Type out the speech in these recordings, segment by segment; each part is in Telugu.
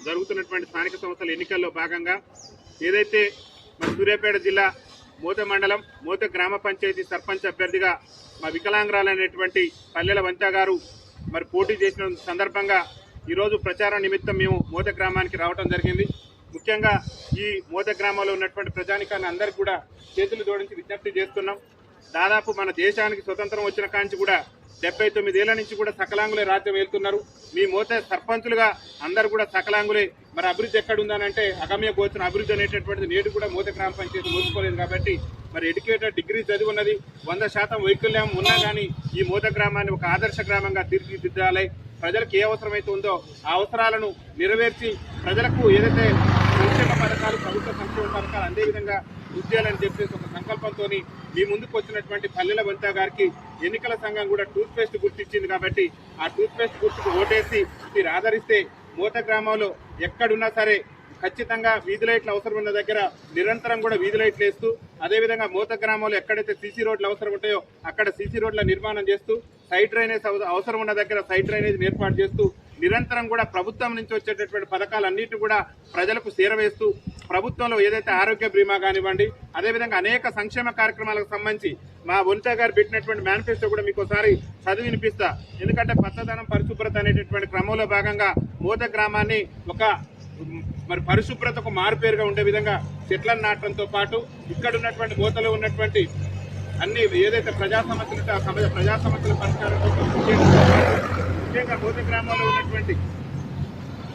జరుగుతున్నటువంటి స్థానిక సంస్థల ఎన్నికల్లో భాగంగా ఏదైతే మన సూర్యాపేట జిల్లా మోత మండలం మోత గ్రామ పంచాయతీ సర్పంచ్ అభ్యర్థిగా మా వికలాంగురాలైనటువంటి పల్లెల వంచ గారు మరి పోటీ చేసిన సందర్భంగా ఈరోజు ప్రచారం నిమిత్తం మేము మోత గ్రామానికి రావడం జరిగింది. ముఖ్యంగా ఈ మోత గ్రామంలో ఉన్నటువంటి ప్రజానికాన్ని అందరికీ కూడా చేతులు జోడించి విజ్ఞప్తి చేస్తున్నాం. దాదాపు మన దేశానికి స్వతంత్రం వచ్చిన కాంచి కూడా 79 ఏళ్ల నుంచి కూడా సకలాంగులే రాజ్యం వెళ్తున్నారు. మీ మోత సర్పంచులుగా అందరూ కూడా సకలాంగులే. మరి అభివృద్ధి ఎక్కడుందనంటే అగమ్య గోచరం అభివృద్ధి అనేటటువంటిది నేడు కూడా మోత గ్రామ పంచాయతీ నోచుకోలేదు. కాబట్టి మరి ఎడ్యుకేటెడ్ డిగ్రీ చదివి ఉన్నది 100% వైకల్యం ఉన్నా కానీ ఈ మోత గ్రామాన్ని ఒక ఆదర్శ గ్రామంగా తీర్చిదిద్దాలి. ప్రజలకు ఏ అవసరమైతే ఉందో ఆ అవసరాలను నెరవేర్చి ప్రజలకు ఏదైతే సంక్షేమ పథకాలు ప్రభుత్వ సంక్షేమ పథకాలు అందే విధంగా ఉద్యోగాలని చెప్పేసి ఒక సంకల్పంతో మీ ముందుకు వచ్చినటువంటి పల్లెల వంచ గారికి ఎన్నికల సంఘం కూడా టూత్ పేస్ట్ గుర్తించింది. కాబట్టి ఆ టూత్ పేస్ట్ గుర్తుకు ఓటేసి మీరు ఆదరిస్తే మోత గ్రామంలో ఎక్కడున్నా సరే ఖచ్చితంగా వీధి లైట్లు అవసరం ఉన్న దగ్గర నిరంతరం కూడా వీధి లైట్లు వేస్తూ, అదేవిధంగా మోత గ్రామంలో ఎక్కడైతే సీసీ రోడ్లు అవసరం ఉంటాయో అక్కడ సీసీ రోడ్ల నిర్మాణం చేస్తూ, సైడ్ డ్రైనేజ్ అవసరం ఉన్న దగ్గర సైడ్ డ్రైనేజ్ ఏర్పాటు చేస్తూ నిరంతరం కూడా ప్రభుత్వం నుంచి వచ్చేటటువంటి పథకాలన్నింటినీ కూడా ప్రజలకు చేరవేస్తూ, ప్రభుత్వంలో ఏదైతే ఆరోగ్య బీమా కానివ్వండి, అదేవిధంగా అనేక సంక్షేమ కార్యక్రమాలకు సంబంధించి మా వంచ గారు పెట్టినటువంటి మేనిఫెస్టో కూడా మీకు ఒకసారి చదివి వినిపిస్తా. ఎందుకంటే పచ్చదనం పరిశుభ్రత అనేటటువంటి క్రమంలో భాగంగా మోత గ్రామాన్ని ఒక మరి పరిశుభ్రతకు మారుపేరుగా ఉండే విధంగా చెట్లను నాటడంతో పాటు ఇక్కడ ఉన్నటువంటి మోతలో ఉన్నటువంటి అన్ని ఏదైతే ప్రజా సమస్యల పరిష్కారంతో ముఖ్యంగా మోత గ్రామంలో ఉన్నటువంటి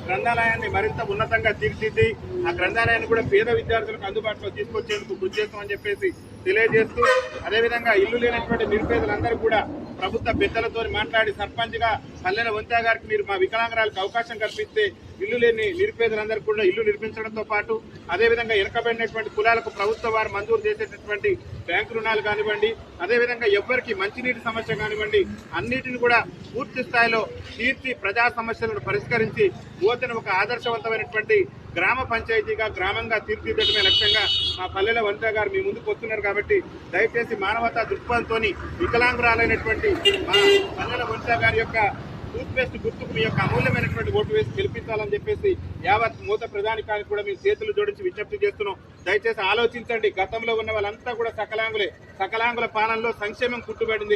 గ్రంథాలయాన్ని మరింత ఉన్నతంగా తీర్చిదిద్ది ఆ గ్రంథాలయాన్ని కూడా పేద విద్యార్థులకు అందుబాటులో తీసుకొచ్చేందుకు కృషి చేస్తామని చెప్పేసి తెలియజేస్తూ, అదేవిధంగా ఇల్లు లేనటువంటి నిరుపేదలందరూ కూడా ప్రభుత్వ పెద్దలతో మాట్లాడి సర్పంచ్గా పల్లెల వంచ గారికి మీరు మా వికలాంగురాలకు అవకాశం కల్పిస్తే ఇల్లు లేని నిరుపేదలందరికీ కూడా ఇల్లు నిర్మించడంతో పాటు, అదేవిధంగా వెనుకబడినటువంటి కులాలకు ప్రభుత్వ వారు మంజూరు చేసేటటువంటి బ్యాంకు రుణాలు కానివ్వండి, అదేవిధంగా ఎవరికి మంచినీటి సమస్య కానివ్వండి, అన్నిటిని కూడా పూర్తి స్థాయిలో తీర్చి ప్రజా సమస్యలను పరిష్కరించి మోతను ఒక ఆదర్శవంతమైనటువంటి గ్రామ పంచాయతీగా గ్రామంగా తీర్చిదిద్దడమే లక్ష్యంగా మా పల్లెల వంచ గారు మీ ముందుకు వస్తున్నారు. కాబట్టి దయచేసి మానవతా దృక్పథంతో వికలాంగురాలైనటువంటి మా పల్లెల వంచ గారి యొక్క టూత్ పేస్ట్ గుర్తుకు మీ యొక్క అమూల్యమైనటువంటి ఓటు వేసి గెలిపించాలని చెప్పేసి యావత్ మోత ప్రధానికానికి కూడా మేము చేతులు జోడించి విజ్ఞప్తి చేస్తున్నాం. దయచేసి ఆలోచించండి. గతంలో ఉన్న వాళ్ళంతా కూడా సకలాంగులే. సకలాంగుల పాలనలో సంక్షేమం కుట్టుబడింది.